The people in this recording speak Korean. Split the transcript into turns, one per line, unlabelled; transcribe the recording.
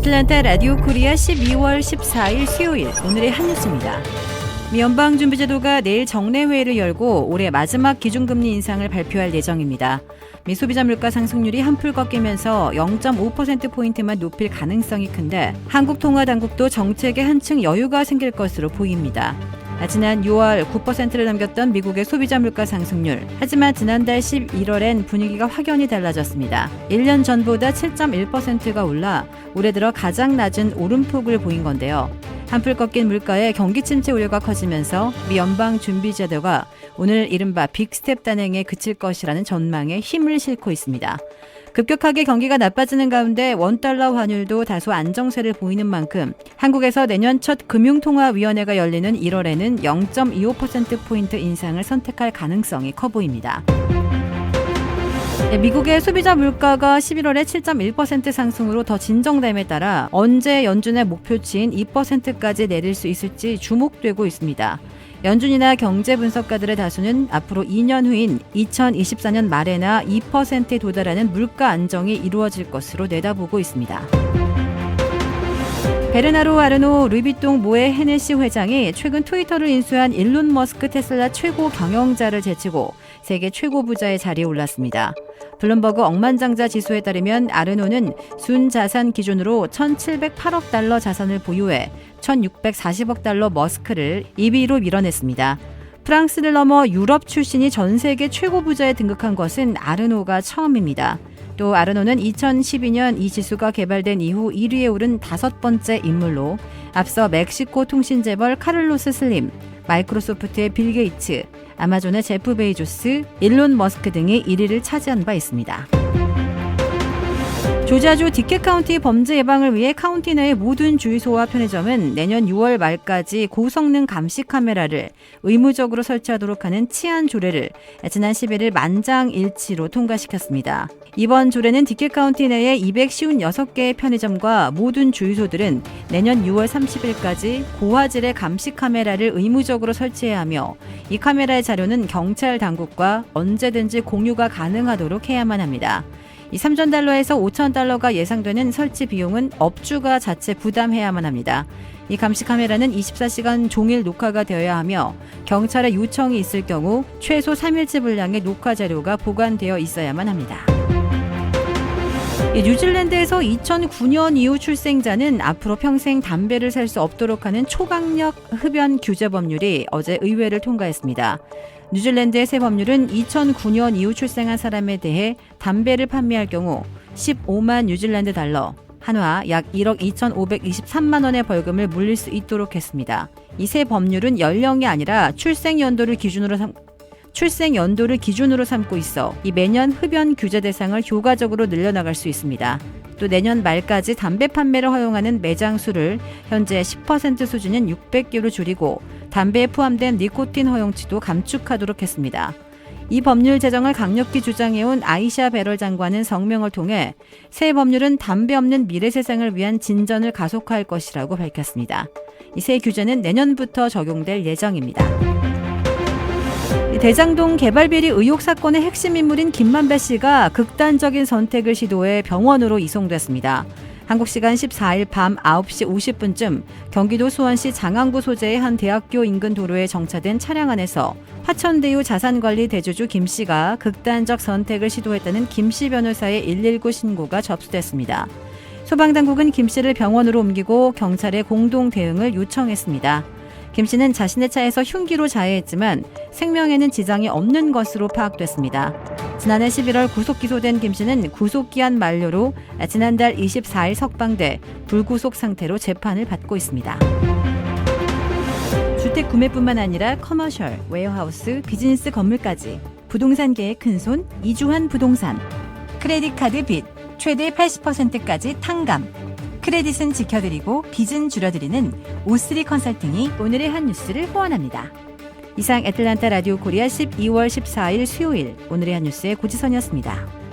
애틀랜타 라디오 코리아 12월 14일 수요일 오늘의 한 뉴스입니다. 미 연방준비제도가 내일 정례회의를 열고 올해 마지막 기준금리 인상을 발표할 예정입니다. 미 소비자 물가 상승률이 한풀 꺾이면서 0.5%포인트만 높일 가능성이 큰데 한국통화당국도 정책에 한층 여유가 생길 것으로 보입니다. 지난 6월 9%를 넘겼던 미국의 소비자 물가 상승률. 하지만 지난달 11월엔 분위기가 확연히 달라졌습니다. 1년 전보다 7.1%가 올라 올해 들어 가장 낮은 오름폭을 보인 건데요. 한풀 꺾인 물가에 경기 침체 우려가 커지면서 미 연방준비제도가 오늘 이른바 빅스텝 단행에 그칠 것이라는 전망에 힘을 싣고 있습니다. 급격하게 경기가 나빠지는 가운데 원달러 환율도 다소 안정세를 보이는 만큼 한국에서 내년 첫 금융통화위원회가 열리는 1월에는 0.25%포인트 인상을 선택할 가능성이 커 보입니다. 미국의 소비자 물가가 11월에 7.1% 상승으로 더 진정됨에 따라 언제 연준의 목표치인 2%까지 내릴 수 있을지 주목되고 있습니다. 연준이나 경제 분석가들의 다수는 앞으로 2년 후인 2024년 말에나 2%에 도달하는 물가 안정이 이루어질 것으로 내다보고 있습니다. 베르나르 아르노 루이비통 모에 헤네시 회장이 최근 트위터를 인수한 일론 머스크 테슬라 최고 경영자를 제치고 세계 최고 부자의 자리에 올랐습니다. 블룸버그 억만장자 지수에 따르면 아르노는 순자산 기준으로 1,708억 달러 자산을 보유해 1,640억 달러 머스크를 2위로 밀어냈습니다. 프랑스를 넘어 유럽 출신이 전 세계 최고 부자에 등극한 것은 아르노가 처음입니다. 또 아르노는 2012년 이 지수가 개발된 이후 1위에 오른 5번째 인물로 앞서 멕시코 통신재벌 카를로스 슬림, 마이크로소프트의 빌 게이츠, 아마존의 제프 베이조스, 일론 머스크 등이 1위를 차지한 바 있습니다. 조지아주 디켓 카운티 범죄 예방을 위해 카운티 내의 모든 주유소와 편의점은 내년 6월 말까지 고성능 감시 카메라를 의무적으로 설치하도록 하는 치안 조례를 지난 11일 만장일치로 통과시켰습니다. 이번 조례는 디켓 카운티 내의 256개의 편의점과 모든 주유소들은 내년 6월 30일까지 고화질의 감시 카메라를 의무적으로 설치해야 하며 이 카메라의 자료는 경찰 당국과 언제든지 공유가 가능하도록 해야만 합니다. 이 $3,000에서 $5,000가 예상되는 설치 비용은 업주가 자체 부담해야만 합니다. 이 감시 카메라는 24시간 종일 녹화가 되어야 하며 경찰의 요청이 있을 경우 최소 3일치 분량의 녹화 자료가 보관되어 있어야만 합니다. 뉴질랜드에서 2009년 이후 출생자는 앞으로 평생 담배를 살 수 없도록 하는 초강력 흡연 규제 법률이 어제 의회를 통과했습니다. 뉴질랜드의 새 법률은 2009년 이후 출생한 사람에 대해 담배를 판매할 경우 15만 뉴질랜드 달러, 한화 약 1억 2,523만 원의 벌금을 물릴 수 있도록 했습니다. 이 새 법률은 연령이 아니라 출생 연도를 기준으로 삼고 있어 이 매년 흡연 규제 대상을 효과적으로 늘려나갈 수 있습니다. 또 내년 말까지 담배 판매를 허용하는 매장 수를 현재 10% 수준인 600개로 줄이고 담배에 포함된 니코틴 허용치도 감축하도록 했습니다. 이 법률 제정을 강력히 주장해온 아이샤 베럴 장관은 성명을 통해 새 법률은 담배 없는 미래 세상을 위한 진전을 가속화할 것이라고 밝혔습니다. 이 새 규제는 내년부터 적용될 예정입니다. 대장동 개발 비리 의혹 사건의 핵심 인물인 김만배 씨가 극단적인 선택을 시도해 병원으로 이송됐습니다. 한국 시간 14일 밤 9시 50분쯤 경기도 수원시 장안구 소재의 한 대학교 인근 도로에 정차된 차량 안에서 화천대유 자산관리 대주주 김 씨가 극단적 선택을 시도했다는 김 씨 변호사의 119 신고가 접수됐습니다. 소방당국은 김 씨를 병원으로 옮기고 경찰에 공동 대응을 요청했습니다. 김 씨는 자신의 차에서 흉기로 자해했지만 생명에는 지장이 없는 것으로 파악됐습니다. 지난해 11월 구속 기소된 김 씨는 구속기한 만료로 지난달 24일 석방돼 불구속 상태로 재판을 받고 있습니다. 주택 구매뿐만 아니라 커머셜, 웨어하우스, 비즈니스 건물까지 부동산계의 큰손 이주환 부동산. 크레딧 카드 빚 최대 80%까지 탕감. 크레딧은 지켜드리고 빚은 줄여드리는 O3 컨설팅이 오늘의 한 뉴스를 후원합니다. 이상 애틀랜타 라디오 코리아 12월 14일 수요일 오늘의 한 뉴스의 고지선이었습니다.